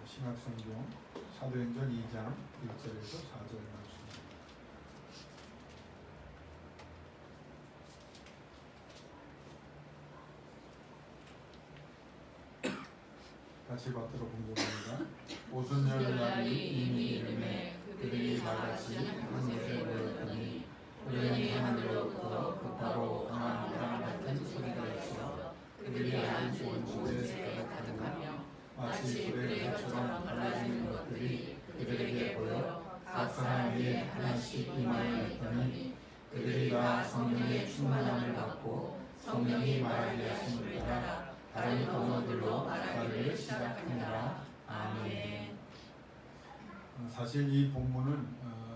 신약성경 사도행전 2장 1절에서 4절 말씀. 같이 받도록 공부합니다. 오순절날이 이미 이름에 그들이 다같이 한 곳에 모였더니 우연히 하늘로부터 곧바로 강한 바람 같은 소리가 있어 그들이 앉은 곳에 가득하며 마치 불의 혀처럼 갈라지는 것들이 그들에게 보여 각 사람 위에 하나씩 임하였더니 그들이 다 성령의 충만함을 받고 성령이 말하게 하심을 따라 다른 언어들로 말하기를 시작하니라. 아멘. 사실 이 본문은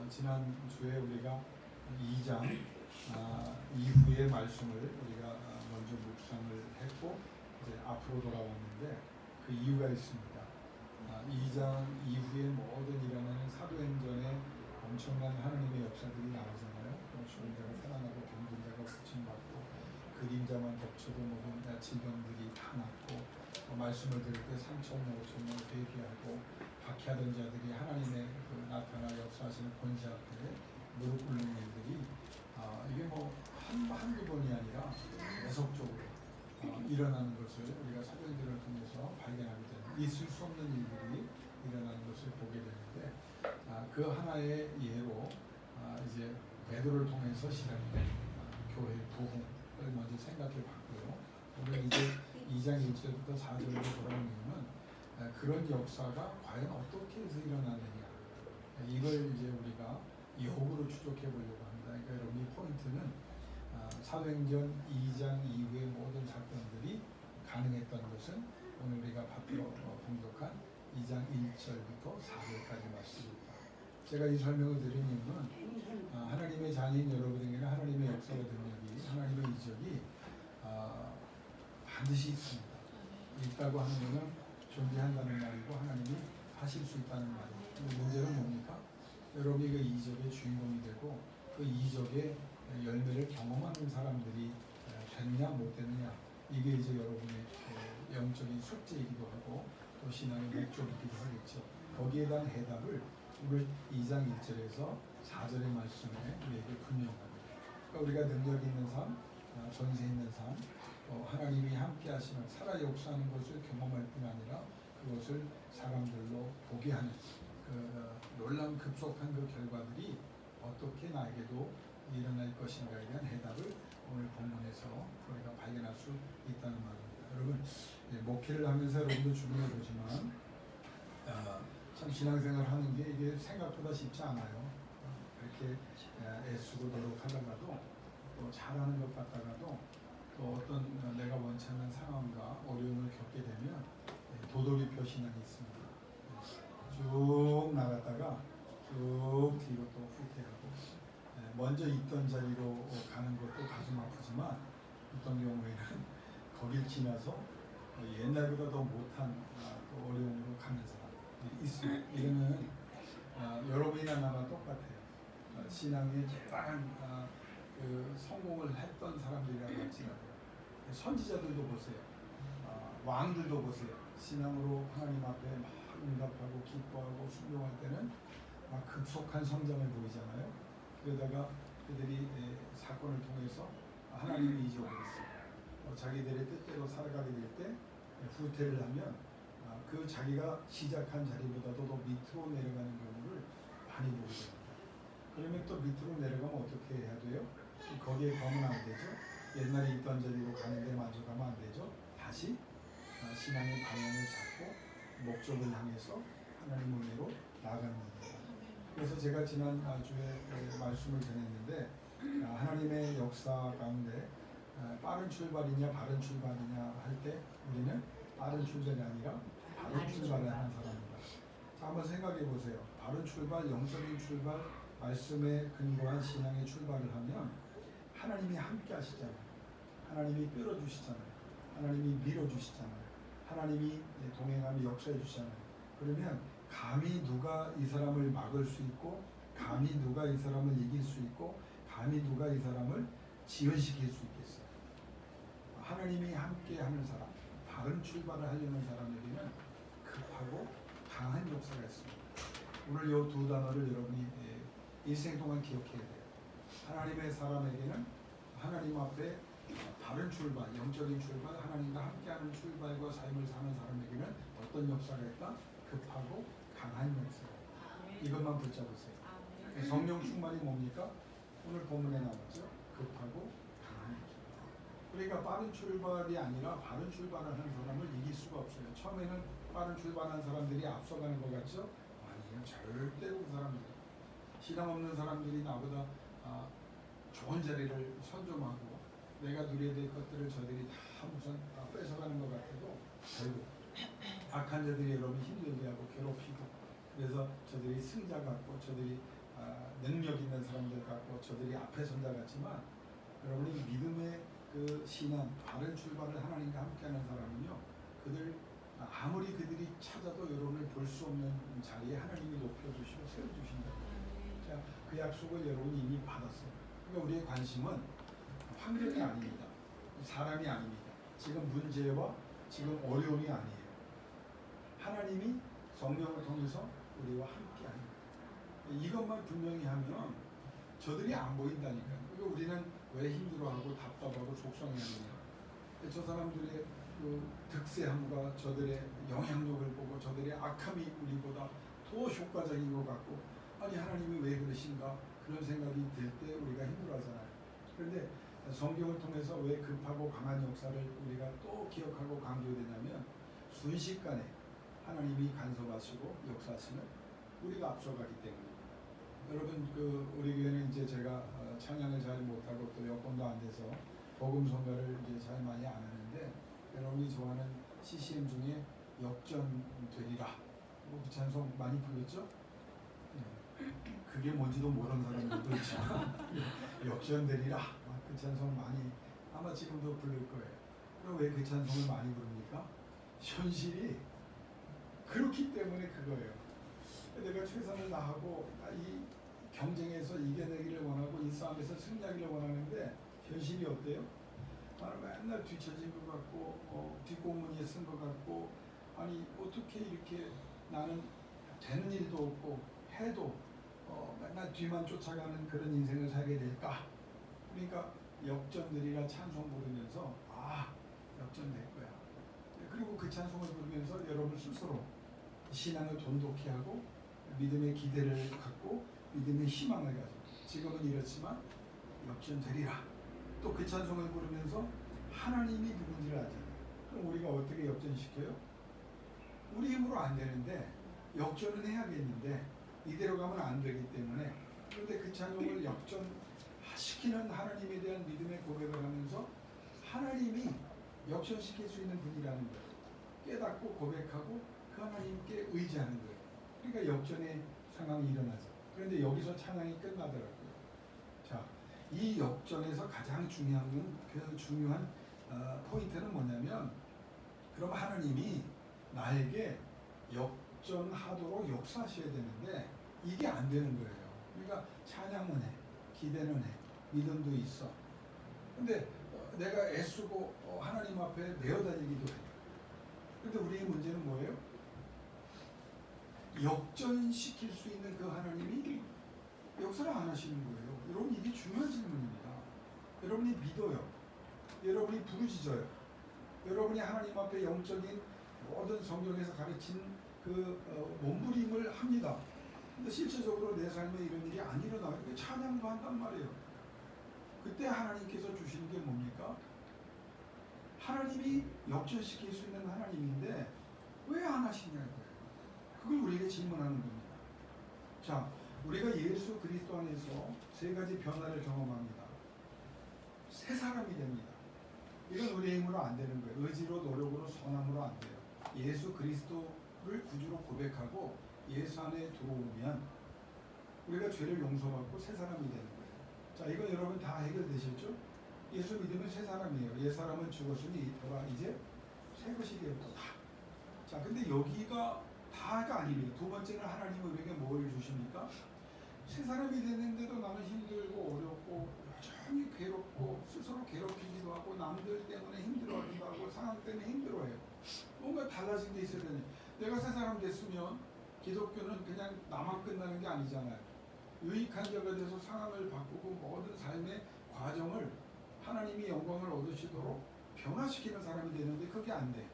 지난 주에 우리가 2장 이후의 말씀을 우리가 먼저 묵상을 했고 이제 앞으로 돌아왔는데 그 이유가 있습니다. 2장 이후에 모든 일어나는 사도행전에 엄청난 하나님의 역사들이 나오잖아요. 죽은 자가 살아나고 병든 자가 고침받고 그림자만 덮쳐도 모든 질병들이 다 낫고 말씀을 들을 때 3,000명, 5,000명 회개하고 박해하던 자들이 하나님의 그 나타나 역사하시는 권세 앞에 무릎 꿇는 일들이 이게 뭐 한두 번이 아니라 계속적으로 일어나는 것을 우리가 사도행전을 통해서 발견하게 됩니다. 있을 수 없는 일들이 일어나는 것을 보게 되는데 그 하나의 예로 이제 베드로를 통해서 시작된 교회 부흥을 먼저 생각해 봤고요. 오늘 이제 2장 1절부터 4절로 돌아오는 이유는 그런 역사가 과연 어떻게 해서 일어나느냐 이걸 이제 우리가 역으로 추적해 보려고 합니다. 그러니까 여러분 이 포인트는 사도행전 2장 이후의 모든 사건들이 가능했던 것은 오늘 우리가 받들어 봉독한 2장 1절부터 4절까지 말씀입니다. 제가 이 설명을 드린 이유는 하나님의 자녀인 여러분에게는 하나님의 역사와 능력이 하나님의 이적이 반드시 있습니다. 있다고 하는 것은 존재한다는 말이고 하나님이 하실 수 있다는 말이에요. 근데 문제는 뭡니까? 여러분이 그 이적의 주인공이 되고 그 이적의 열매를 경험하는 사람들이 됐냐 못 됐느냐 이게 이제 여러분의 영적인 숙제이기도 하고 또 신앙의 목적이기도 하겠죠. 거기에 대한 해답을 오늘 2장 1절에서 4절의 말씀에 우리에게 분명합니다. 그러니까 우리가 능력 있는 삶, 전세 있는 삶, 하나님이 함께 하시는 살아 역사하는 것을 경험할 뿐 아니라 그것을 사람들로 보게 하는 그 놀라운 급속한 그 결과들이 어떻게 나에게도 일어날 것인가에 대한 해답을 오늘 본문에서 우리가 발견할 수 있다는 말입니다. 여러분 목회를 하면서 여러분도 주변에 보지만 참 신앙생활 하는 게 이게 생각보다 쉽지 않아요. 그렇게 애쓰고 노력하다가도 또 잘하는 것 같다가도 또 어떤 내가 원치 않는 상황과 어려움을 겪게 되면 도돌이표 신앙이 있습니다. 쭉 나갔다가 쭉 뒤로 또 후퇴하고 먼저 있던 자리로 가는 것도 가슴 아프지만 어떤 경우에는 거길 지나서 옛날보다 더 못한 또 어려움으로 가는 사람이 있습니다. 이거는 여러분이나 나나 똑같아요. 신앙에 대단한 그 성공을 했던 사람들이라고 할지라도 선지자들도 보세요. 왕들도 보세요. 신앙으로 하나님 앞에 막 응답하고 기뻐하고 순종할 때는 막 급속한 성장을 보이잖아요. 그러다가 그들이 사건을 통해서 하나님의 이적을 했어요. 자기들의 뜻대로 살아가게 될 때 후퇴를 하면 그 자기가 시작한 자리보다도 더 밑으로 내려가는 경우를 많이 보게 됩니다. 그러면 또 밑으로 내려가면 어떻게 해야 돼요? 거기에 거면 안 되죠. 옛날에 있던 자리로 가는데 만족하면 안 되죠. 다시 신앙의 방향을 잡고 목적을 향해서 하나님 은혜로 나아가는 겁니다. 그래서 제가 지난 주에 말씀을 전했는데 하나님의 역사 가운데 빠른 출발이냐 바른 출발이냐 할 때 우리는 빠른 출발이 아니라 바른 출발을 하는 사람입니다. 자, 한번 생각해 보세요. 바른 출발, 영적인 출발, 말씀에 근거한 신앙의 출발을 하면 하나님이 함께 하시잖아요. 하나님이 끌어주시잖아요. 하나님이 밀어주시잖아요. 하나님이 동행하며 역사해 주시잖아요. 그러면 감히 누가 이 사람을 막을 수 있고 감히 누가 이 사람을 이길 수 있고 감히 누가 이 사람을 지연시킬 수 있겠어요. 하나님이 함께 하는 사람, 바른 출발을 하려는 사람에게는 급하고 강한 역사가 있습니다. 오늘 이 두 단어를 여러분이 일생 동안 기억해야 돼요. 하나님의 사람에게는 하나님 앞에 바른 출발, 영적인 출발, 하나님과 함께하는 출발과 삶을 사는 사람에게는 어떤 역사가 있다? 급하고 강한 역사가 있다. 이것만 붙잡으세요. 성령 충만이 뭡니까? 오늘 본문에 나왔죠. 급하고 강한 역사. 그러니까 빠른 출발이 아니라 바른 출발을 하는 사람을 이길 수가 없어요. 처음에는 빠른 출발하는 사람들이 앞서가는 것 같죠? 아니에요. 절대로 그 사람들이. 신앙 없는 사람들이 나보다 좋은 자리를 선점하고 내가 누려야 될 것들을 저들이 다 우선 뺏어가는 것 같아도 결국 악한 자들이 여러분 힘들게 하고 괴롭히고 그래서 저들이 승자 같고 저들이 능력 있는 사람들 같고 저들이 앞에 선자 같지만 여러분이 믿음의 그 신앙, 바른 출발을 하나님과 함께하는 사람은요, 그들 아무리 그들이 찾아도 여러분을 볼 수 없는 자리에 하나님이 높여주시고 세워주신다. 자, 그 약속을 여러분이 이미 받았어요. 그러니까 우리의 관심은 환경이 아닙니다. 사람이 아닙니다. 지금 문제와 지금 어려움이 아니에요. 하나님이 성령을 통해서 우리와 함께합니다. 이것만 분명히 하면 저들이 안 보인다니까요. 그러니까 우리는 왜 힘들어하고 답답하고 속상해하느냐. 저 사람들의 그 득세함과 저들의 영향력을 보고 저들의 악함이 우리보다 더 효과적인 것 같고 아니 하나님이 왜 그러신가 그런 생각이 들 때 우리가 힘들어하잖아요. 그런데 성경을 통해서 왜 급하고 강한 역사를 우리가 또 기억하고 강조되냐면 순식간에 하나님이 간섭하시고 역사하시면 우리가 앞서가기 때문입니다. 여러분 우리 교회는 이제 제가 찬양을 잘 못하고 또 여건도 안 돼서 복음 선교를 이제 잘 많이 안 하는데 여러분이 좋아하는 CCM 중에 역전되리라 그 찬송 많이 불렀죠? 그게 뭔지도 모르는 사람들도 있지만 역전되리라 그 찬송 많이 아마 지금도 부를 거예요. 그럼 왜 그 찬송을 많이 부릅니까? 현실이 그렇기 때문에 그거예요. 내가 최선을 다하고 이 경쟁에서 이겨내기를 원하고 이 싸움에서 승리하기를 원하는데 현실이 어때요? 나는 맨날 뒤처진 것 같고 뒷공문에 쓴 것 같고 아니 어떻게 이렇게 나는 되는 일도 없고 해도 맨날 뒤만 쫓아가는 그런 인생을 살게 될까? 그러니까 역전되리라 찬송 부르면서 역전될 거야. 그리고 그 찬송을 부르면서 여러분 스스로 신앙을 돈독히 하고 믿음의 기대를 갖고 믿음의 희망을 가지고 지금은 이렇지만 역전되리라. 또 그 찬송을 부르면서 하나님이 누군지를 알잖아요. 그럼 우리가 어떻게 역전시켜요? 우리 힘으로 안 되는데 역전은 해야겠는데 이대로 가면 안 되기 때문에 그런데 그 찬송을 역전시키는 하나님에 대한 믿음의 고백을 하면서 하나님이 역전시킬 수 있는 분이라는 거예요. 깨닫고 고백하고 그 하나님께 의지하는 거예요. 그러니까 역전의 상황이 일어나죠. 그런데 여기서 찬양이 끝나더라고요. 자, 이 역전에서 가장 중요한 포인트는 뭐냐면 그럼 하나님이 나에게 역전하도록 역사하셔야 되는데 이게 안 되는 거예요. 그러니까 찬양은 해, 기대는 해, 믿음도 있어. 근데 내가 애쓰고 하나님 앞에 내어달리기도 해. 근데 우리의 문제는 뭐예요? 역전시킬 수 있는 그 하나님이 역사를 안 하시는 거예요. 여러분 이게 중요한 질문입니다. 여러분이 믿어요. 여러분이 부르짖어요. 여러분이 하나님 앞에 영적인 모든 성경에서 가르친 몸부림을 합니다. 근데 실질적으로 내 삶에 이런 일이 안 일어나요. 찬양도 한단 말이에요. 그때 하나님께서 주시는 게 뭡니까? 하나님이 역전시킬 수 있는 하나님인데 왜 안 하시냐고요. 그걸 우리에게 질문하는 겁니다. 자, 우리가 예수 그리스도 안에서 세 가지 변화를 경험합니다. 새 사람이 됩니다. 이건 우리의 힘으로 안 되는 거예요. 의지로, 노력으로, 선함으로 안 돼요. 예수 그리스도를 구주로 고백하고 예수 안에 들어오면 우리가 죄를 용서받고 새 사람이 되는 거예요. 자, 이건 여러분 다 해결되셨죠? 예수 믿으면 새 사람이에요. 옛 사람은 죽었으니 돌아 이제 새 것이 되었다. 자, 근데 여기가 다가 아닙니다. 두 번째는 하나님은 우리에게 뭘 주십니까? 새 사람이 되는데도 나는 힘들고 어렵고 여전히 괴롭고 스스로 괴롭히기도 하고 남들 때문에 힘들어하기도 하고 상황 때문에 힘들어해요. 뭔가 달라진 게 있어야 되니. 내가 새 사람 됐으면 기독교는 그냥 나만 끝나는 게 아니잖아요. 유익한 자가 돼서 상황을 바꾸고 모든 삶의 과정을 하나님이 영광을 얻으시도록 변화시키는 사람이 되는데 그게 안 돼.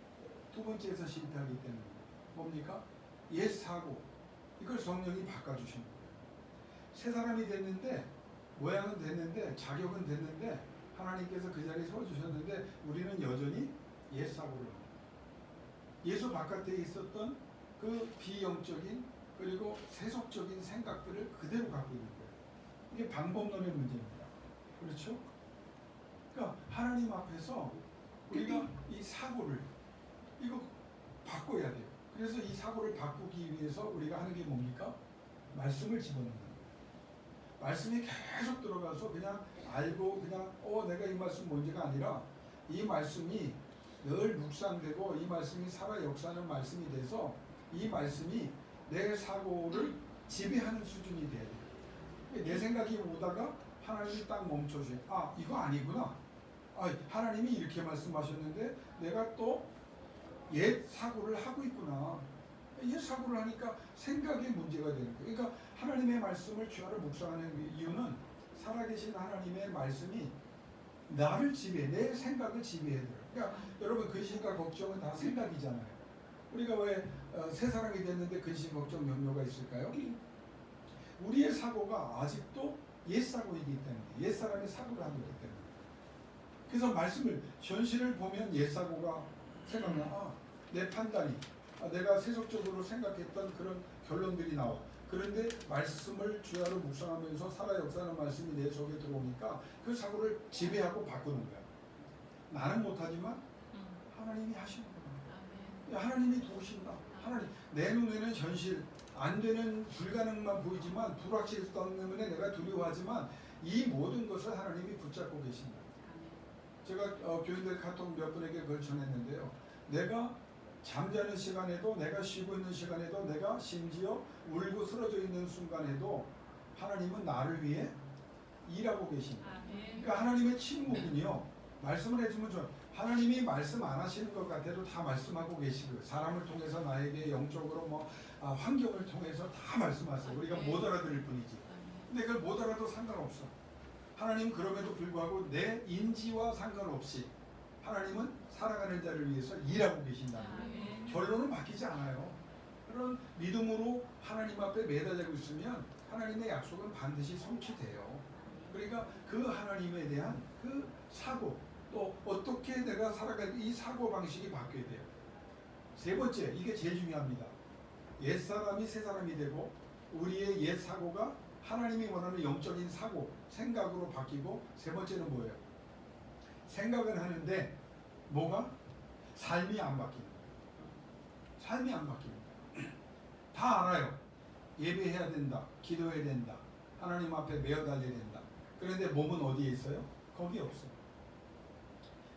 두 번째에서 실패하기 때문에 뭡니까? 옛 사고, 이걸 성령이 바꿔주시는 거예요. 새 사람이 됐는데 모양은 됐는데 자격은 됐는데 하나님께서 그 자리에 세워주셨는데 우리는 여전히 옛 사고를 합니다. 예수 바깥에 있었던 그 비영적인 그리고 세속적인 생각들을 그대로 갖고 있는 거예요. 이게 방법론의 문제입니다. 그렇죠? 그러니까 하나님 앞에서 우리가 이 사고를 이거 바꿔야 돼요. 그래서 이 사고를 바꾸기 위해서 우리가 하는 게 뭡니까? 말씀을 집어넣는 거예요. 말씀이 계속 들어가서 그냥 알고 그냥 내가 이 말씀 뭔지가 아니라 이 말씀이 늘 묵상되고 이 말씀이 살아 역사하는 말씀이 돼서 이 말씀이 내 사고를 지배하는 수준이 돼야 돼요. 내 생각이 오다가 하나님이 딱 멈춰줘요. 아, 이거 아니구나. 아, 하나님이 이렇게 말씀하셨는데 내가 또 옛 사고를 하고 있구나. 옛 사고를 하니까 생각의 문제가 되는 거예요. 그러니까 하나님의 말씀을 주야로 묵상하는 이유는 살아계신 하나님의 말씀이 나를 지배해, 내 생각을 지배해요. 그러니까 여러분 근심과 걱정은 다 생각이잖아요. 우리가 왜 새 사람이 됐는데 근심, 걱정, 염려가 있을까요? 우리의 사고가 아직도 옛 사고이기 때문에, 옛 사람의 사고를 하고 있기 때문에. 그래서 말씀을 현실을 보면 옛 사고가 생각나. 아, 내 판단이, 내가 세속적으로 생각했던 그런 결론들이 나와. 그런데 말씀을 주야로 묵상하면서 살아 역사하는 말씀이 내 속에 들어오니까 그 사고를 지배하고 바꾸는 거야. 나는 못하지만 하나님이 하시는 거야. 하나님이 도우신다. 하나님, 내 눈에는 현실, 안 되는 불가능만 보이지만 불확실성 때문에 내가 두려워하지만 이 모든 것을 하나님이 붙잡고 계신다. 제가 교인들 카톡 몇 분에게 그걸 전했는데요. 내가 잠자는 시간에도, 내가 쉬고 있는 시간에도, 내가 심지어 울고 쓰러져 있는 순간에도 하나님은 나를 위해 일하고 계십니다. 그러니까 하나님의 침묵은요, 말씀을 해주면 좋아요. 하나님이 말씀 안 하시는 것 같아도 다 말씀하고 계시고요. 사람을 통해서 나에게 영적으로 환경을 통해서 다 말씀하세요. 우리가 못 알아들을 뿐이지. 근데 그걸 못 알아도 상관없어. 하나님 그럼에도 불구하고 내 인지와 상관없이 하나님은 살아가는 자를 위해서 일하고 계신다는 거예요. 결론은 바뀌지 않아요. 그런 믿음으로 하나님 앞에 매달리고 있으면 하나님의 약속은 반드시 성취돼요. 그러니까 그 하나님에 대한 그 사고, 또 어떻게 내가 살아갈 이 사고 방식이 바뀌어야 돼요. 세 번째, 이게 제일 중요합니다. 옛 사람이 새 사람이 되고 우리의 옛 사고가 하나님이 원하는 영적인 사고, 생각으로 바뀌고, 세 번째는 뭐예요? 생각은 하는데 뭐가? 삶이 안 바뀌는 거예요. 삶이 안 바뀌는 거예요. 다 알아요. 예배해야 된다. 기도해야 된다. 하나님 앞에 매어 달려야 된다. 그런데 몸은 어디에 있어요? 거기 없어요.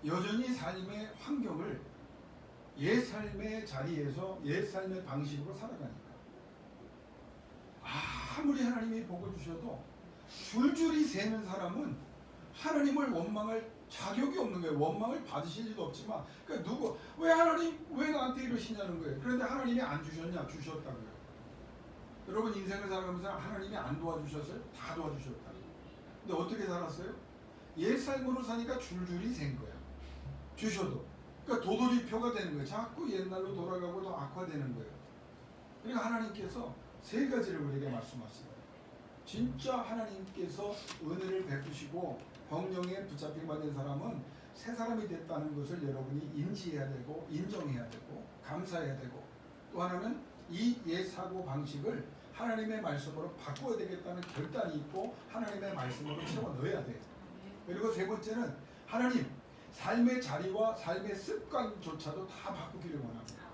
여전히 삶의 환경을 옛 삶의 자리에서 옛 삶의 방식으로 살아가니까 아무리 하나님이 복을 주셔도 줄줄이 새는 사람은 하나님을 원망할 자격이 없는 거예요. 원망을 받으실 리도 없지만, 그러니까 왜 하나님 왜 나한테 이러시냐는 거예요. 그런데 하나님이 안 주셨냐? 주셨다고요. 여러분 인생을 살아가면서 하나님이 안 도와주셨어요? 다 도와주셨다. 근데 어떻게 살았어요? 옛 삶으로 사니까 줄줄이 샌 거야. 주셔도. 그러니까 도돌이표가 되는 거예요. 자꾸 옛날로 돌아가고 더 악화되는 거예요. 그러니까 하나님께서 세 가지를 우리에게 말씀하시는 거예요. 진짜 하나님께서 은혜를 베푸시고 성령에 붙잡힌 받은 사람은 새 사람이 됐다는 것을 여러분이 인지해야 되고 인정해야 되고 감사해야 되고, 또 하나는 이 옛 사고 방식을 하나님의 말씀으로 바꿔야 되겠다는 결단이 있고 하나님의 말씀으로 채워 넣어야 돼요. 그리고 세 번째는 하나님 삶의 자리와 삶의 습관조차도 다 바꾸기를 원합니다.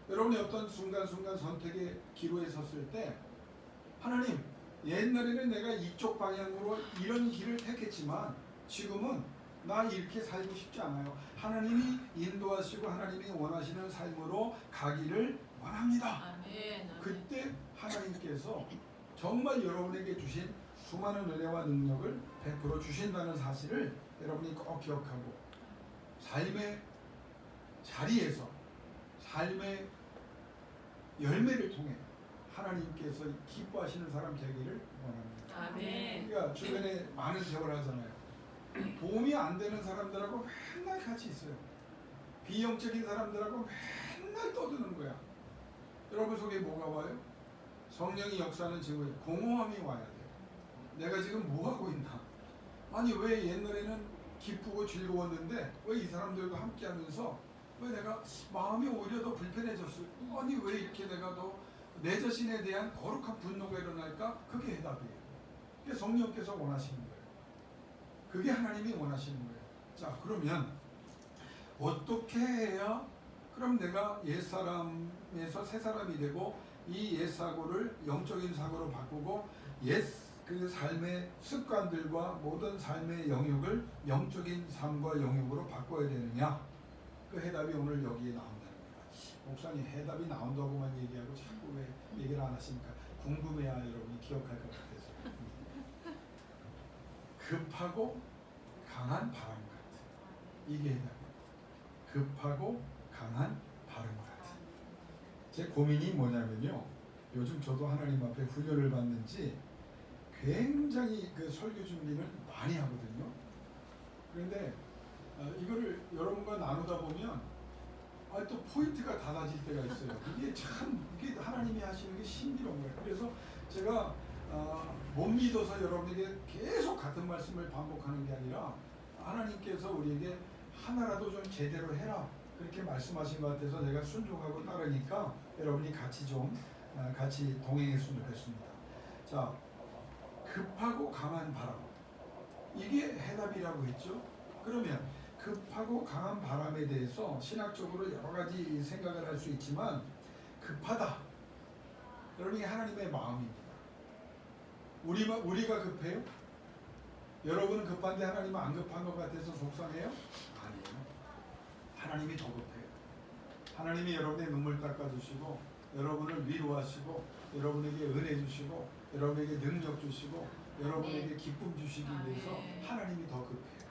여러분이 어떤 순간순간 선택의 기로에 섰을 때 하나님, 옛날에는 내가 이쪽 방향으로 이런 길을 택했지만 지금은 나 이렇게 살고 싶지 않아요. 하나님이 인도하시고 하나님이 원하시는 삶으로 가기를 원합니다. 그때 하나님께서 정말 여러분에게 주신 수많은 은혜와 능력을 베풀어 주신다는 사실을 여러분이 꼭 기억하고 삶의 자리에서 삶의 열매를 통해 하나님께서 기뻐하시는 사람 되기를 원합니다. 아멘. 우리가 주변에 많은 대화를 하잖아요. 도움이 안 되는 사람들하고 맨날 같이 있어요. 비영적인 사람들하고 맨날 떠드는 거야. 여러분 속에 뭐가 와요? 성령이 역사하는 증거에 공허함이 와야 돼요. 내가 지금 뭐 하고 있나? 아니 왜 옛날에는 기쁘고 즐거웠는데 왜 이 사람들과 함께하면서 왜 내가 마음이 오히려 더 불편해졌어? 아니 왜 이렇게 내가 더 내 자신에 대한 거룩한 분노가 일어날까? 그게 해답이에요. 그게 성령께서 원하시는 거예요. 그게 하나님이 원하시는 거예요. 자, 그러면 어떻게 해야 그럼 내가 옛사람에서 새사람이 되고 이 옛사고를 영적인 사고로 바꾸고 그 삶의 습관들과 모든 삶의 영역을 영적인 삶과 영역으로 바꿔야 되느냐? 그 해답이 오늘 여기에 나온다는 거예요. 목사님 해답이 나온다고만 얘기하고 자꾸 왜 얘기를 안 하시니까 궁금해야 여러분이 기억할 것 같아서. 급하고 강한 바람 같은 이게 해답이에요. 급하고 강한 바람 같은. 제 고민이 뭐냐면요. 요즘 저도 하나님 앞에 훈련을 받는지 굉장히 그 설교 준비를 많이 하거든요. 그런데 이거를 여러분과 나누다 보면 또 포인트가 닫아질 때가 있어요. 이게 참 이게 하나님이 하시는 게 신비로운 거예요. 그래서 제가 못 믿어서 여러분에게 계속 같은 말씀을 반복하는 게 아니라 하나님께서 우리에게 하나라도 좀 제대로 해라 그렇게 말씀하신 것 같아서 내가 순종하고 따르니까 여러분이 같이 좀 같이 동행했으면 좋겠습니다. 자, 급하고 강한 바람 이게 해답이라고 했죠. 그러면 급하고 강한 바람에 대해서 신학적으로 여러 가지 생각을 할 수 있지만 급하다. 여러분이 하나님의 마음입니다. 우리가 급해요? 여러분은 급한데 하나님은 안 급한 것 같아서 속상해요? 아니에요. 하나님이 더 급해요. 하나님이 여러분의 눈물 닦아주시고 여러분을 위로하시고 여러분에게 은혜 주시고 여러분에게 능력 주시고 여러분에게 기쁨 주시기 위해서 하나님이 더 급해요.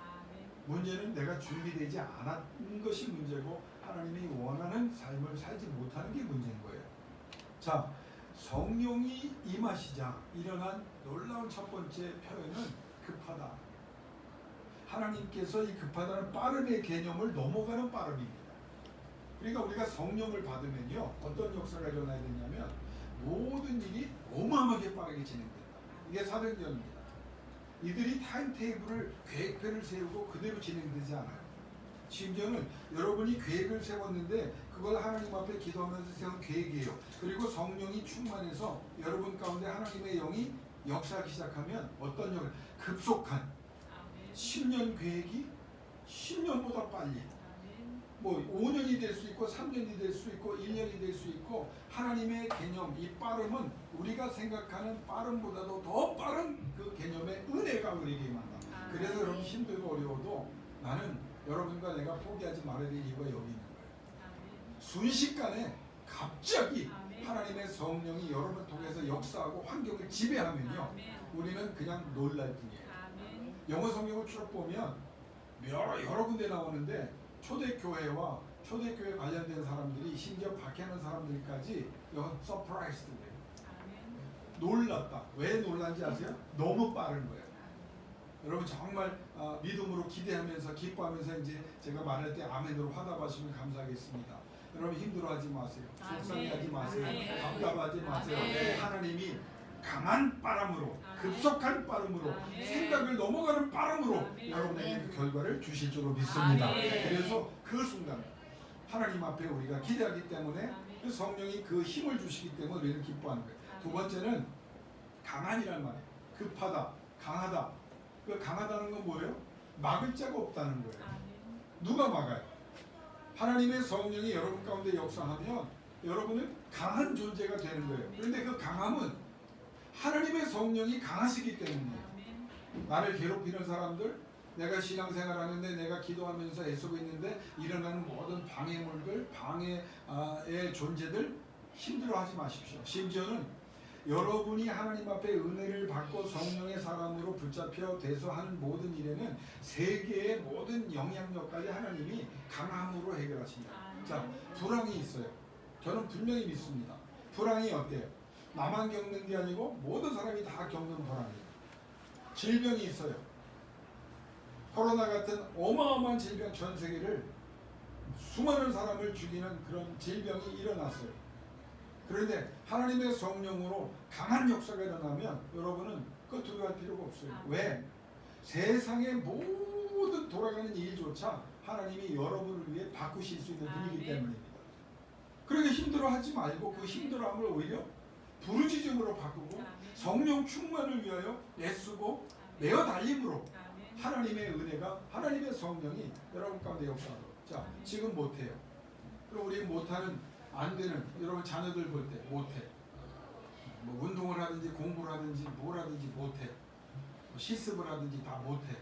문제는 내가 준비되지 않은 것이 문제고 하나님이 원하는 삶을 살지 못하는 게 문제인 거예요. 자, 성령이 임하시자 일어난 놀라운 첫 번째 표현은 급하다. 하나님께서 이 급하다는 빠름의 개념을 넘어가는 빠름입니다. 그러니까 우리가 성령을 받으면요 어떤 역사가 일어나야 되냐면 모든 일이 어마어마하게 빠르게 진행된다. 이게 사도행전입니다. 이들이 타임테이블을 계획표를 세우고 그대로 진행되지 않아요. 심지어는 여러분이 계획을 세웠는데 그걸 하나님 앞에 기도하면서 세운 계획이에요. 그리고 성령이 충만해서 여러분 가운데 하나님의 영이 역사하기 시작하면 어떤 영? 급속한 10년 계획이 10년보다 빨리 뭐 5년이 될 수 있고 3년이 될 수 있고 1년이 될 수 있고 하나님의 개념 이 빠름은 우리가 생각하는 빠름보다도 더 빠른 그 개념의 은혜가 우리에게 임한다. 그래서 여러분 힘들고 어려워도 나는 여러분과 내가 포기하지 말아야 될 이유가 여기 있는 거예요. 순식간에 갑자기 하나님의 성령이 여러분을 통해서 역사하고 환경을 지배하면요 우리는 그냥 놀랄 뿐이에요. 영어 성경을 쭉 보면 여러 군데 나오는데 초대교회와 초대교회 관련된 사람들이 심지어 박해하는 사람들까지 서프라이즈드 돼요. 놀랐다. 왜 놀란지 아세요? 너무 빠른 거예요. 여러분 정말 믿음으로 기대하면서 기뻐하면서 이제 제가 말할 때 아멘으로 화답하시면 감사하겠습니다. 여러분 힘들어하지 마세요. 속상해하지 마세요. 답답하지 마세요. 하나님이 강한 바람으로 급속한 빠름으로 생각을 넘어가는 빠름으로 여러분에게 그 결과를 주실 줄로 믿습니다. 그래서 그 순간 하나님 앞에 우리가 기대하기 때문에 그 성령이 그 힘을 주시기 때문에 우리는 기뻐하는 거예요. 두 번째는 강한이란 말이에요. 급하다, 강하다. 그 강하다는 건 뭐예요? 막을 자가 없다는 거예요. 누가 막아요? 하나님의 성령이 여러분 가운데 역사하면 여러분은 강한 존재가 되는 거예요. 그런데 그 강함은 하나님의 성령이 강하시기 때문이에요. 나를 괴롭히는 사람들, 내가 신앙생활하는데 내가 기도하면서 애쓰고 있는데 일어나는 모든 방해물들, 방해의 존재들 힘들어하지 마십시오. 심지어는 여러분이 하나님 앞에 은혜를 받고 성령의 사람으로 붙잡혀 대소하는 모든 일에는 세계의 모든 영향력까지 하나님이 강함으로 해결하신다. 자, 불황이 있어요. 저는 분명히 믿습니다. 불황이 어때요? 나만 겪는 게 아니고 모든 사람이 다 겪는 불황이에요. 질병이 있어요. 코로나 같은 어마어마한 질병, 전 세계를 수많은 사람을 죽이는 그런 질병이 일어났어요. 그런데 하나님의 성령으로 강한 역사가 일어나면 여러분은 그거 두려워할 필요가 없어요. 왜? 세상의 모든 돌아가는 일조차 하나님이 여러분을 위해 바꾸실 수 있는 분이기 때문입니다. 그러니까 힘들어하지 말고 그 힘들어함을 오히려 부르짖음으로 바꾸고 성령 충만을 위하여 애쓰고 내어 달림으로 하나님의 은혜가, 하나님의 성령이 여러분 가운데 역사하도록. 자, 지금 못해요. 그럼 우리 못하는, 안 되는, 여러분 자녀들 볼 때 못해. 뭐 운동을 하든지 공부를 하든지 뭘 하든지 못해. 뭐 실습을 하든지 다 못해.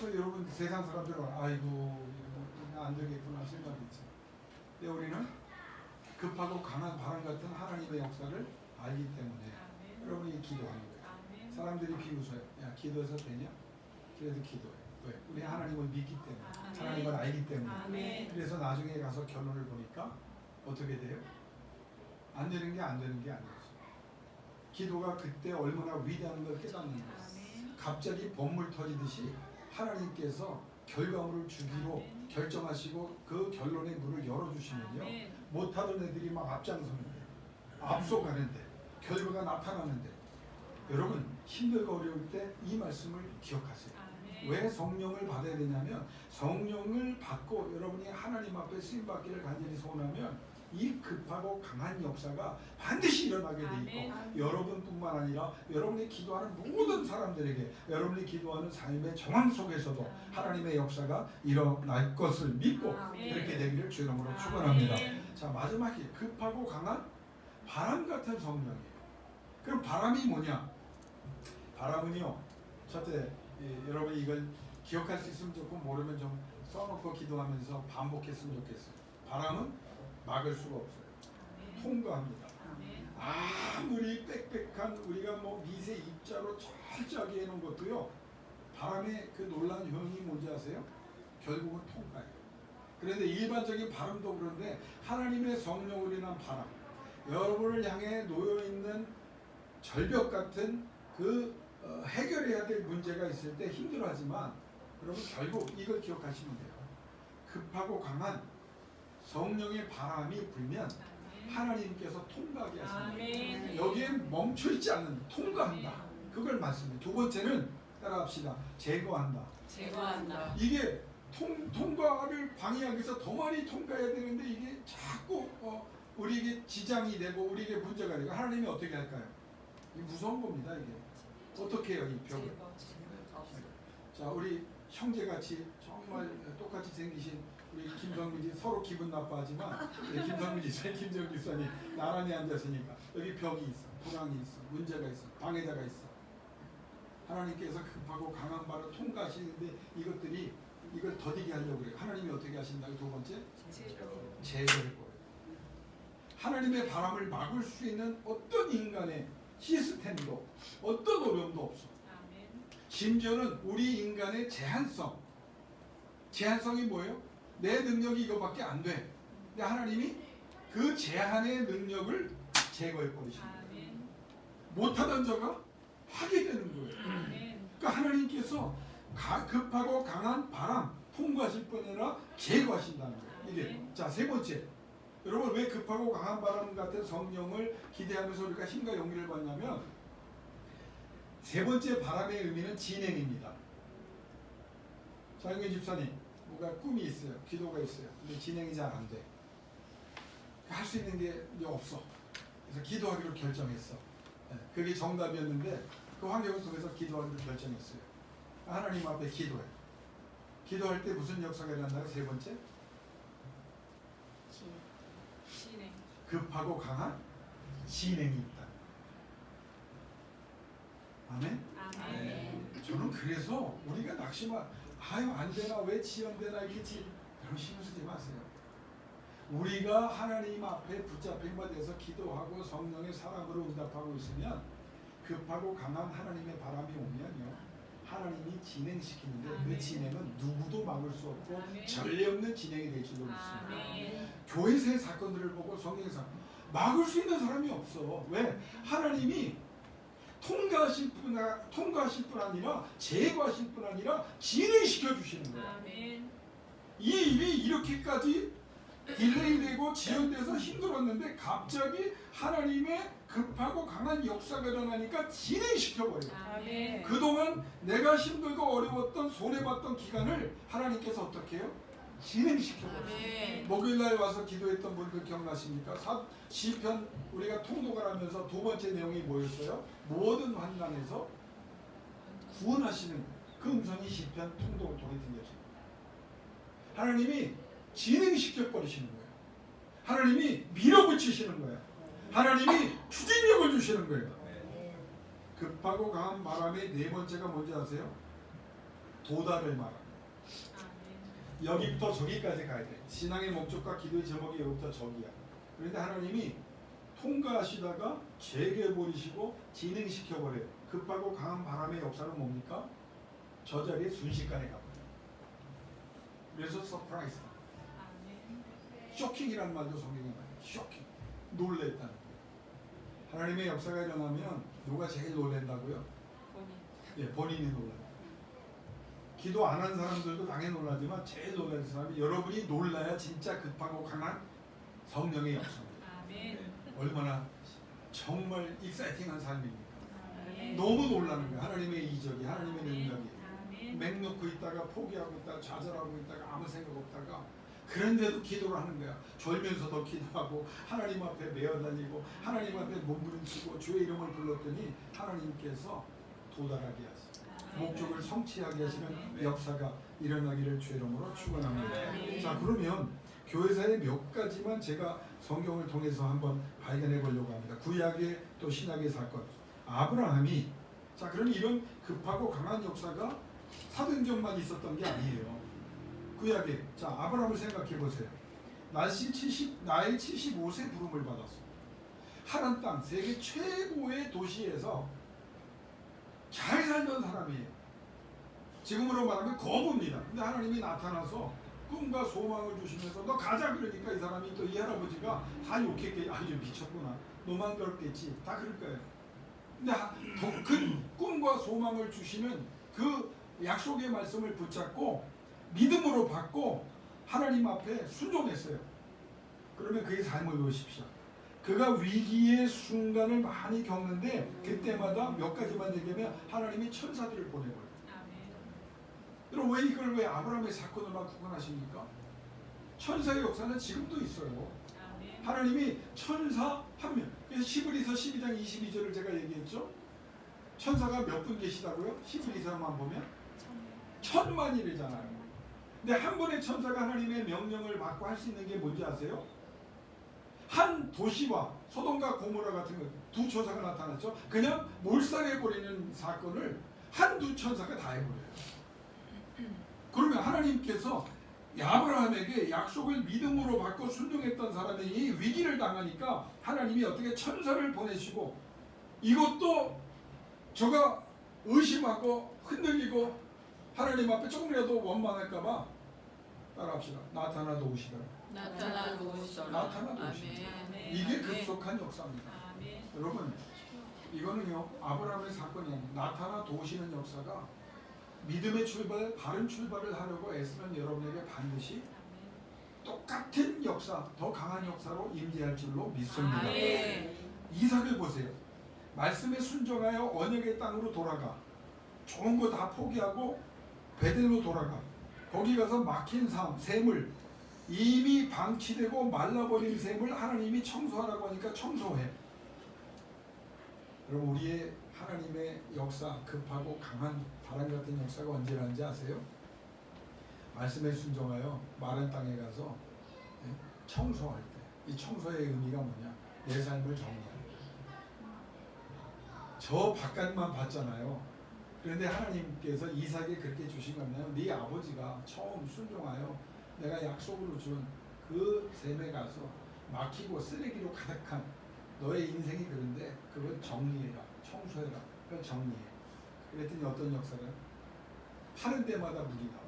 여러분 세상 사람들은 아이고 안 되겠구나 생각했지. 근데 우리는 급하고 강한 바람 같은 하나님의 역사를 알기 때문에 여러분이 기도하는 거예요. 사람들이 비웃어요. 야, 기도해서 되냐? 그래도 기도해. 왜? 우리 하나님을 믿기 때문에, 하나님을 알기 때문에. 그래서 나중에 가서 결론을 보니까 어떻게 돼요? 안 되는 게 안 되는 게 아니었어요. 기도가 그때 얼마나 위대한 걸 깨닫는 거예요. 갑자기 번물 터지듯이 하나님께서 결과물을 주기로 결정하시고 그 결론의 문을 열어주시면요, 못하던 애들이 막 앞장서는데, 앞서가는데, 결과가 나타나는데, 여러분 힘들고 어려울 때 이 말씀을 기억하세요. 왜 성령을 받아야 되냐면, 성령을 받고 여러분이 하나님 앞에 쓰임받기를 간절히 소원하면 이 급하고 강한 역사가 반드시 일어나게 돼 있고, 여러분뿐만 아니라 여러분이 기도하는 모든 사람들에게, 여러분이 기도하는 삶의 정황 속에서도 하나님의 역사가 일어날 것을 믿고 그렇게 되기를 주 이름으로 축원합니다. 자, 마지막에 급하고 강한 바람 같은 성령이에요. 그럼 바람이 뭐냐? 바람은요, 첫째, 여러분이 이걸 기억할 수 있으면 좋고 모르면 좀 써놓고 기도하면서 반복했으면 좋겠어요. 바람은 막을 수가 없어요. 통과합니다. 아무리 빽빽한 우리가 뭐 미세 입자로 철저하게 해놓은 것도요, 바람의 그 놀라운 효능이 뭔지 아세요? 결국은 통과해요. 그런데 일반적인 바람도 그런데 하나님의 성령으로 인한 바람, 여러분을 향해 놓여있는 절벽 같은 그 해결해야 될 문제가 있을 때 힘들어하지만, 여러분 결국 이걸 기억하시면 돼요. 급하고 강한 성령의 바람이 불면 하나님께서 통과하게 하십니다. 여기에 멈춰있지 않는, 통과한다. 그걸 말씀해요. 두 번째는 따라합시다. 제거한다. 이게 통과를 방해하기 위해서 더 많이 통과해야 되는데 이게 자꾸 우리에게 지장이 되고 우리에게 문제가 되고, 하나님이 어떻게 할까요? 이게 무서운 겁니다. 이게 어떻게 해요, 이 벽을? 자, 우리 형제같이 정말 똑같이 생기신 우리 김성민 지 서로 기분 나빠하지만, 김성민 지사님, 김정 지사님 나란히 앉았으니까 여기 벽이 있어, 불황이 있어, 문제가 있어, 방해자가 있어. 하나님께서 급하고 강한 바로 통과하시는데 이걸 더디게 하려고 그래요. 하나님이 어떻게 하신다고? 두 번째, 제거할 거예요. 하나님의 바람을 막을 수 있는 어떤 인간의 시스템도, 어떤 어려움도 없어. 심지어는 우리 인간의 제한성이 뭐예요? 내 능력이 이거밖에 안 돼. 근데 하나님이 그 제한의 능력을 제거해 버리십니다. 못하던 자가 하게 되는 거예요. 그러니까 하나님께서 급하고 강한 바람 통과하실 뿐 아니라 제거하신다는 거예요. 이게 자, 세 번째, 여러분 왜 급하고 강한 바람 같은 성령을 기대하면서 우리가 힘과 용기를 받냐면, 세 번째 바람의 의미는 진행입니다. 장윤 집사님, 뭔가 꿈이 있어요, 기도가 있어요. 근데 진행이 잘 안 돼. 할 수 있는 게 이제 없어. 그래서 기도하기로 결정했어. 그게 정답이었는데 그 환경을 통해서 기도하기로 결정했어요. 하나님 앞에 기도해. 기도할 때 무슨 역사가 일어난다고? 세 번째, 진행. 급하고 강한 진행이 있다. 아멘? 저는 그래서 우리가 낙심하, 아유 안 되나, 왜 지연되나 이렇게 그럼 신경 쓰지 마세요. 우리가 하나님 앞에 붙잡힌 바 돼서 기도하고 성령의 사랑으로 응답하고 있으면, 급하고 강한 하나님의 바람이 오면요, 하나님이 진행시키는데 그 아멘. 진행은 누구도 막을 수 없고 아멘. 전례 없는 진행이 될 줄로 믿습니다. 아멘. 교회의 사건들을 보고 성경에서 막을 수 있는 사람이 없어. 왜? 하나님이 통과하실 뿐 아니라 제거하실 뿐 아니라 진행시켜 주시는 거야. 아멘. 이 일이 이렇게까지 딜레이되고 지연돼서 힘들었는데 갑자기 하나님의 급하고 강한 역사가 일어나니까 진행시켜버려요. 아멘. 그동안 내가 힘들고 어려웠던 손해봤던 기간을 하나님께서 어떻게 해요? 진행시켜버려요. 아멘. 목요일날 와서 기도했던 분들 기억나십니까? 시편 우리가 통독을 하면서 두 번째 내용이 뭐였어요? 모든 환난에서 구원하시는 그 음성이 시편 통독을 통해 들려집니다. 하나님이 진행시켜버리시는 거예요. 하나님이 밀어붙이시는 거예요. 하나님이 추진력을 주시는 거예요. 급하고 강한 바람의 네 번째가 뭔지 아세요? 도달을 말합니다. 아멘. 여기부터 저기까지 가야 돼. 신앙의 목적과 기도의 제목이 여기부터 저기야. 그런데 하나님이 통과하시다가 재개해버리시고 진행시켜버려요. 급하고 강한 바람의 역사는 뭡니까? 저 자리에 순식간에 가버려요. 그래서 서프라이즈, 아멘. 쇼킹이라는 말도 성경에 나와요. 쇼킹, 놀랬다는 거예요. 하나님의 역사가 일어나면 누가 제일 놀란다고요? 본인. 예, 본인이 놀라요. 기도 안 한 사람들도 당연히 놀라지만 제일 놀라는 사람이 여러분이 놀라야 진짜 급하고 강한 성령의 역사입니다. 아멘. 얼마나 정말 익사이팅한 삶입니까? 아멘. 너무 놀라는 거예요. 하나님의 이적이, 하나님의 능력이. 아멘. 맹 놓고 있다가 포기하고 있다가 좌절하고 있다가 아무 생각 없다가 그런데도 기도를 하는 거야. 졸면서도 기도하고 하나님 앞에 매어다니고 하나님 앞에 몸부림치고 주의 이름을 불렀더니 하나님께서 도달하게 하시고 목적을 성취하게 하시는 역사가 일어나기를 주의 이름으로 축원합니다. 자, 그러면 교회사의 몇 가지만 제가 성경을 통해서 한번 발견해 보려고 합니다. 구약의 또 신약의 사건. 아브라함이, 자, 그럼 이런 급하고 강한 역사가 사도행전만 있었던 게 아니에요. 구약에, 자, 아브라함을 생각해 보세요. 나이 75세 부름을 받았어. 하란 땅 세계 최고의 도시에서 잘 살던 사람이에요. 지금으로 말하면 거부입니다. 근데 하나님이 나타나서 꿈과 소망을 주시면서 너 가자 그러니까 이 사람이 또 이 할아버지가 다 욕했겠지. 아주 미쳤구나. 너만 그렇겠지. 다 그럴 거예요. 근데 더 큰 꿈과 소망을 주시는 그 약속의 말씀을 붙잡고 믿음으로 받고 하나님 앞에 순종했어요. 그러면 그의 삶을 보십시오. 그가 위기의 순간을 많이 겪는데 그때마다 몇 가지만 얘기하면 하나님이 천사들을 보내버려요. 여러분, 왜 이걸 왜 아브라함의 사건으로만 구분하십니까? 천사의 역사는 지금도 있어요. 하나님이 천사 한 명. 그래서 히브리서 12장 22절을 제가 얘기했죠. 천사가 몇 분 계시다고요? 히브리서만 보면 1000만이래잖아요. 근데 한 번의 천사가 하나님의 명령을 받고 할 수 있는 게 뭔지 아세요? 한 도시와 소돔과 고모라 같은 것, 두 천사가 나타났죠. 그냥 몰살해버리는 사건을 한두 천사가 다 해버려요. 그러면 하나님께서 아브라함에게 약속을 믿음으로 받고 순종했던 사람이 위기를 당하니까 하나님이 어떻게 천사를 보내시고, 이것도 저가 의심하고 흔들리고 하나님 앞에 조금이라도 원망할까봐 따라합시다. 나타나도 오시더라. 나타나도 오시더라. 나타나도 오시더라. 이게 급속한 역사입니다. 여러분, 이거는요 아브라함의 사건이 아니에요. 나타나도 오시는 역사가 믿음의 출발, 바른 출발을 하려고 애쓰는 여러분에게 반드시 똑같은 역사, 더 강한 역사로 임재할 줄로 믿습니다. 이삭을 보세요. 말씀에 순종하여 언약의 땅으로 돌아가. 좋은 거 다 포기하고 베델로 돌아가. 거기 가서 막힌 샘을, 이미 방치되고 말라버린 샘을 하나님이 청소하라고 하니까 청소해. 여러분, 우리의 하나님의 역사, 급하고 강한 바람 같은 역사가 언제 일어나는지 아세요? 말씀에 순종하여 마른 땅에 가서 청소할 때. 이 청소의 의미가 뭐냐? 내 삶을 정리하는 거예요. 저 바깥만 봤잖아요. 그런데 하나님께서 이삭에 그렇게 주신 거는 네 아버지가 처음 순종하여 내가 약속으로 준 그 샘에 가서 막히고 쓰레기로 가득한 너의 인생이 그런데 그걸 정리해라, 청소해라, 그걸 정리해. 그랬더니 어떤 역사가? 하는 데마다 물이 나와.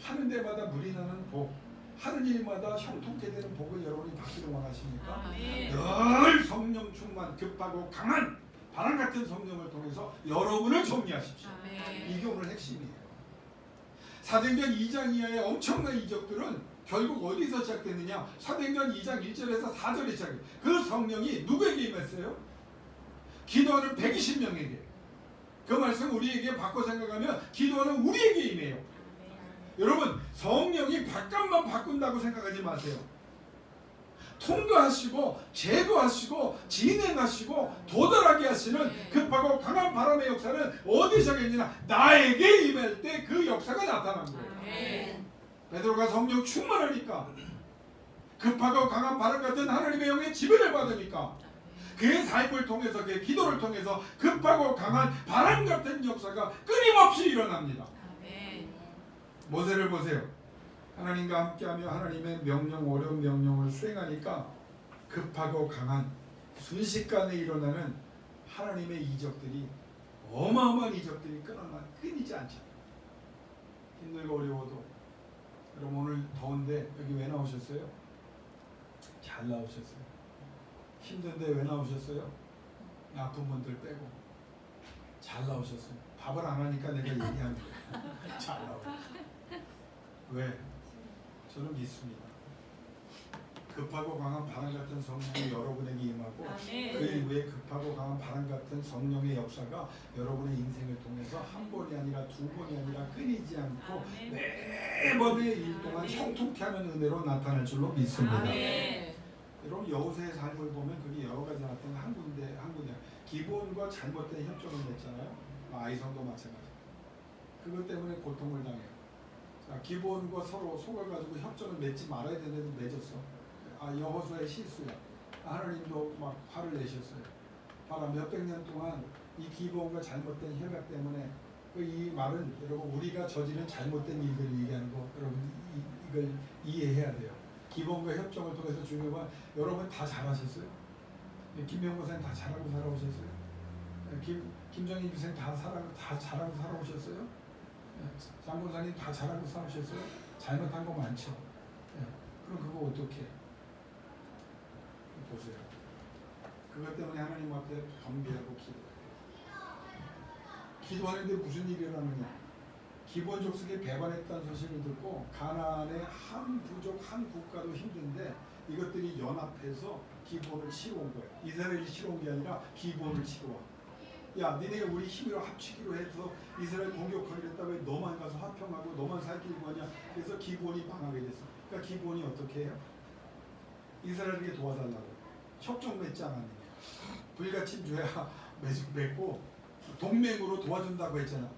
하는 데마다 물이 나는 복, 하는 일마다 형통케 되는 복을 여러분이 받기를 원하십니까? 아멘. 늘 성령 충만, 급하고 강한 바람 같은 성령을 통해서 여러분을 정리하십시오. 아멘. 이게 오늘 핵심이에요. 사도행전 2장 이하의 엄청난 이적들은 결국 어디서 시작됐느냐? 사도행전 2장 1절에서 4절에 시작해요. 그 성령이 누구에게 임했어요? 기도하는 120명에게. 그 말씀 우리에게 바꿔 생각하면 기도하는 우리에게 임해요. 여러분, 성령이 바깥만 바꾼다고 생각하지 마세요. 통과하시고 제거하시고 진행하시고 도달하게 하시는 급하고 강한 바람의 역사는 어디 시작했느냐? 나에게 임할 때 그 역사가 나타난 거예요. 아멘. 베드로가 성령 충만하니까, 급하고 강한 바람 같은 하나님의 영의 지배를 받으니까, 그의 삶을 통해서, 그의 기도를 통해서 급하고 강한 바람 같은 역사가 끊임없이 일어납니다. 아멘. 모세를 보세요. 하나님과 함께하며 하나님의 명령, 어려운 명령을 수행하니까 급하고 강한 순식간에 일어나는 하나님의 이적들이, 어마어마한 이적들이 끊이지 않잖아요. 힘들고 어려워도. 여러분 오늘 더운데 여기 왜 나오셨어요? 잘 나오셨어요. 힘든데 왜 나오셨어요? 아픈 분들 빼고 잘 나오셨어요. 답을 안 하니까 내가 얘기하는 거예요. 잘 나오셨어요. 왜? 저는 믿습니다. 급하고 강한 바람 같은 성령이 여러분에게 임하고, 아멘. 그 이후에 급하고 강한 바람 같은 성령의 역사가 여러분의 인생을 통해서 한 번이 아니라 두 번이 아니라 끊이지 않고 아멘. 매번의 일 동안 형통케 하는 은혜로 나타날 줄로 믿습니다. 아멘. 여러분 여호수아의 삶을 보면 그게 여러 가지 나타나 한 군데. 기본과 잘못된 협정을 맺잖아요. 아이성도 마찬가지. 그것 때문에 고통을 당해요. 자, 기본과 서로 속아가지고 협정을 맺지 말아야 되는데 맺었어. 여호수아의 실수야. 하나님도 막 화를 내셨어요. 봐라, 몇백 년 동안 이 기본과 잘못된 협약 때문에 이 말은 여러분 우리가 저지른 잘못된 일들을 얘기하는 거, 여러분 이걸 이해해야 돼요. 기본과 협정을 통해서 중요한 건, 여러분 다 잘하셨어요? 김명호 선생 다 잘하고 살아오셨어요? 김정일 교수님 다 잘하고 살아오셨어요? 장본사님 다 잘하고 살아오셨어요? 잘못한 거 많죠? 그럼 그거 어떻게 보세요. 그것 때문에 하나님 앞에 경배하고 기도하는데 무슨 일이 일어나느냐? 기본 족속이 배반했다는 소식을 듣고 가나안의 한 부족 한 국가도 힘든데 이것들이 연합해서 기본을 치러 온 거예요. 이스라엘이 치러 온 게 아니라 기본을 치러 와. 야, 니네 우리 힘으로 합치기로 해서 이스라엘 공격하기로 했다. 왜 너만 가서 화평하고 너만 살길 구하냐? 그래서 기본이 망하게 됐어. 그러니까 기본이 어떻게 해요? 이스라엘에게 도와달라고 협정 맺지 않았느냐? 불가침줘야 맺고 동맹으로 도와준다고 했잖아.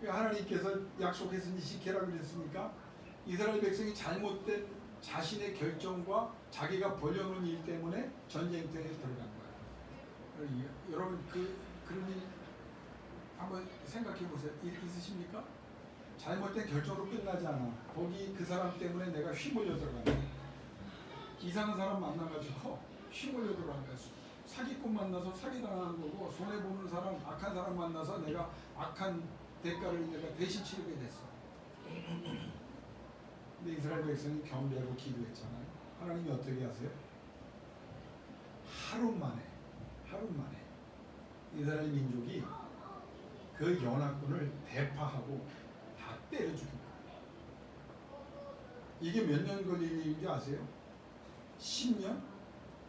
그러니까 하나님께서 약속했으니 지켜라 그랬으니까 이스라엘 백성이 잘못된 자신의 결정과 자기가 벌려놓은 일 때문에 전쟁터에 들어간 거야. 여러분 그런 일 한번 생각해 보세요. 있으십니까? 잘못된 결정으로 끝나지 않아. 거기 그 사람 때문에 내가 휘몰려 들어가는 거야. 이상한 사람 만나가지고 휘몰려 들어가는 거야. 사기꾼 만나서 사기당하는 거고, 손해보는 사람, 악한 사람 만나서 내가 악한 대가를 내가 대신 치르게 됐어. 근데 이스라엘 백성이 경배하고 기도했잖아요. 하나님이 어떻게 하세요? 하루 만에 이스라엘 민족이 그 연합군을 대파하고 다 때려 죽인 거예요. 이게 몇 년 걸릴 일인지 아세요? 10년?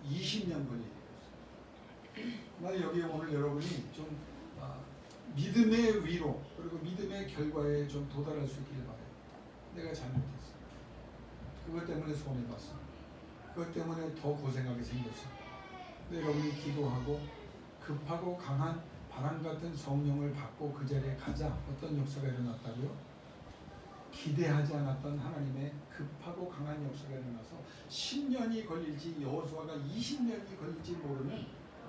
20년 걸릴 일이었어요. 나 여기에 오늘 여러분이 좀 믿음의 위로, 그리고 믿음의 결과에 좀 도달할 수 있길 바라요. 내가 잘못했어. 그것 때문에 손해봤어. 그것 때문에 더 고생하게 생겼어. 근데 여러분이 기도하고 급하고 강한 바람 같은 성령을 받고 그 자리에 가자. 어떤 역사가 일어났다고요? 기대하지 않았던 하나님의 급하고 강한 역사가 일어나서 10년이 걸릴지 여호수아가 20년이 걸릴지 모르는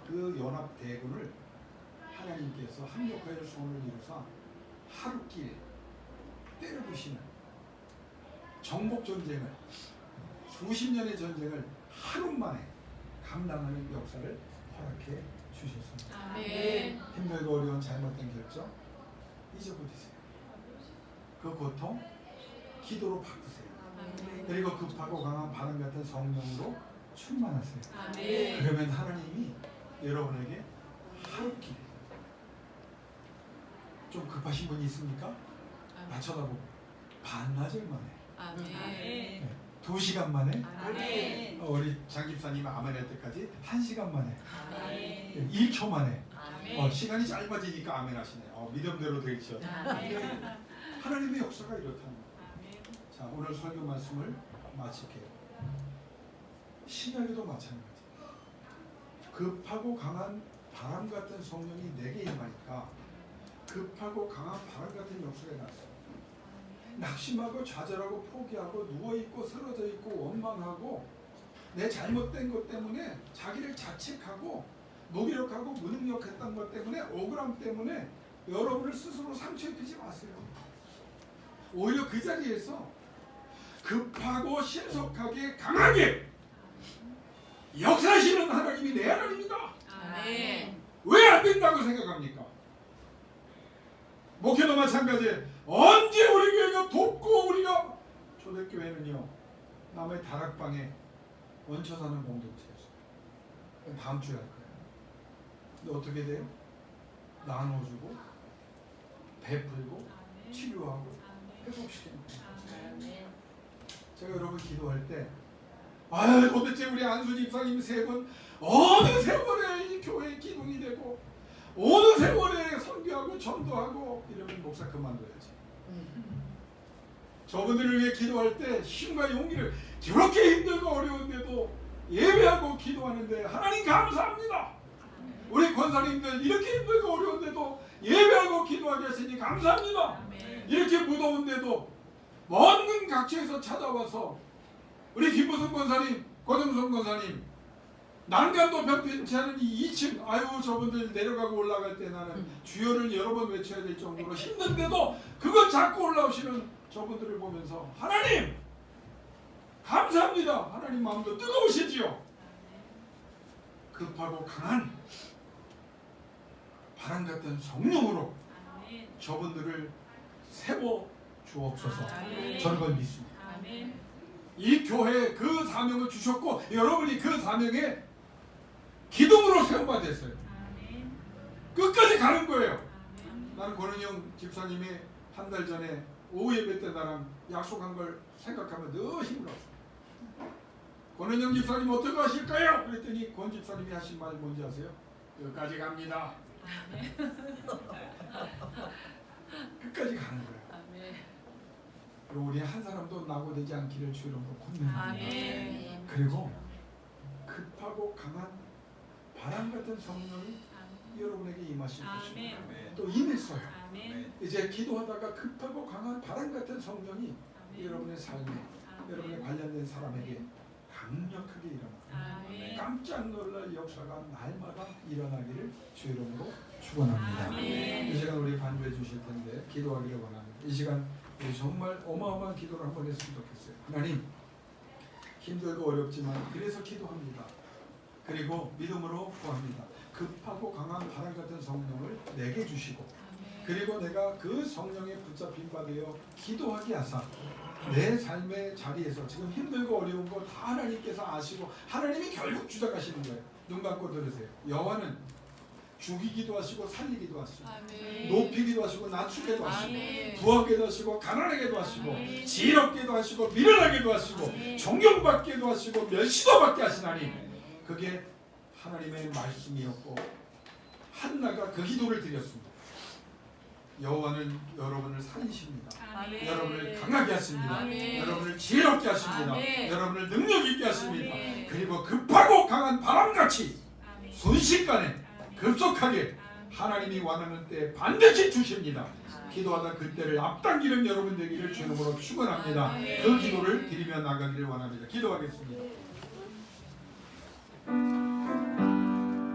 그 연합 대군을 하나님께서 합력하여 소원을 이루사 하루길에 때려부시는 정복 전쟁을, 수십 년의 전쟁을 하루 만에 감당하는 역사를 허락해 주셨습니다. 아멘. 힘들고 어려운 잘못된 결정 잊어버리세요. 그 고통 기도로 바꾸세요. 그리고 급하고 강한 바람 같은 성령으로 충만하세요. 아멘. 그러면 하나님이 여러분에게 하루길 좀 급하신 분이 있습니까? 나 쳐다보고 반나절 만에 아멘. 2시간 만에 아멘. 우리 장 집사님 아멘할 때까지 1시간 만에 아멘. 1초 만에 아멘. 시간이 짧아지니까 아멘 하시네. 믿음대로 되시오. 아멘. 하나님의 역사가 이렇다는 거예요. 아멘. 자, 오늘 설교 말씀을 마칠게요. 신약에도 마찬가지. 급하고 강한 바람 같은 성령이 내게 임하니까 급하고 강한 바람 같은 역사가 났어요. 낙심하고 좌절하고 포기하고 누워있고 쓰러져있고 원망하고 내 잘못된 것 때문에 자기를 자책하고 무기력하고 무능력했던 것 때문에 억울함 때문에 여러분을 스스로 상처 입히지 마세요. 오히려 그 자리에서 급하고 신속하게 강하게 역사하시는 하나님이 내 하나님이다. 아멘. 왜 안 된다고 생각합니까? 목회도 마찬가지예요. 언제 우리 교회가 돕고 우리가 초대교회는요 남의 다락방에 얹혀 사는 공동체였어요. 다음 주에 할 거예요. 근데 어떻게 돼요? 나눠주고 베풀고 치료하고 회복시키는 거예요. 아멘. 제가 여러분 기도할 때 아유 도대체 우리 안수 집사님 세 분 어느 세월에 이 교회에 기둥이 되고 어느 세월에 선교하고 전도하고 이러면 목사 그만둬야지. 저분들을 위해 기도할 때 힘과 용기를 저렇게 힘들고 어려운데도 예배하고 기도하는데 하나님 감사합니다. 우리 권사님들 이렇게 힘들고 어려운데도 예배하고 기도하게 하시니 감사합니다. 아멘. 이렇게 무더운데도 먼 각지에서 찾아와서 우리 김무성 권사님, 고정성 권사님 난간도 변치 않은 이 2층 아유 저분들 내려가고 올라갈 때 나는 주여를 여러 번 외쳐야 될 정도로 힘든데도 그걸 잡고 올라오시는 저분들을 보면서 하나님 감사합니다. 하나님 마음도 뜨거우시지요. 급하고 강한 바람 같은 성령으로 아멘. 저분들을 세워 주옵소서. 아멘. 저는 그걸 믿습니다. 아멘. 이 교회에 그 사명을 주셨고 여러분이 그 사명에 기둥으로 세워받았어요. 아멘. 끝까지 가는 거예요. 아멘. 나는 권은영 집사님이 한 달 전에 오후 예배 때 나랑 약속한 걸 생각하면 늘 힘들었어요. 권은영 집사님 어떻게 하실까요? 그랬더니 권 집사님이 하신 말 뭔지 아세요? 끝까지 갑니다. 끝까지 가는 거예요. 아멘. 그리고 우리 한 사람도 낙오되지 않기를 주 이름으로 권면합니다. 아멘. 그리고 급하고 강한 바람 같은 성령이 여러분에게 임하실 것입니다. 아멘. 또 임했어요. 아멘. 이제 기도하다가 급하고 강한 바람 같은 성령이 여러분의 삶에 여러분의 관련된 사람에게 강력하게 일어납니다. 아멘. 깜짝 놀랄 역사가 날마다 일어나기를 주 이름으로 축원합니다. 아멘. 이 시간 우리 반주해 주실 텐데 기도하기를 원합니다. 이 시간 우리 정말 어마어마한 기도를 한번 했으면 좋겠어요. 하나님 힘들고 어렵지만 그래서 기도합니다. 그리고 믿음으로 구합니다. 급하고 강한 바람 같은 성령을 내게 주시고 그리고 내가 그 성령에 붙잡힌 바 되어 기도하게 하사 내 삶의 자리에서 지금 힘들고 어려운 거 다 하나님께서 아시고 하나님이 결국 주장하시는 거예요. 눈 감고 들으세요. 여호와는 죽이기도 하시고 살리기도 하시고 아멘. 높이기도 하시고 낮추기도 하시고 아멘. 부하게도 하시고 가난하게도 하시고 아멘. 지혜롭게도 하시고 미련하게도 하시고 아멘. 존경받게도 하시고 멸시도 받게 하시나니 그게 하나님의 말씀이었고 한나가 그 기도를 드렸습니다. 여호와는 여러분을 살리십니다. 아멘. 여러분을 강하게 하십니다. 아멘. 여러분을 지혜롭게 하십니다. 아멘. 여러분을 능력 있게 하십니다. 아멘. 그리고 급하고 강한 바람같이 아멘. 순식간에 아멘. 급속하게 하나님이 원하는 때에 반드시 주십니다. 기도하다 그때를 앞당기는 여러분 되기를 주님으로 축원합니다. 아멘. 그 기도를 드리며 나가기를 원합니다. 기도하겠습니다.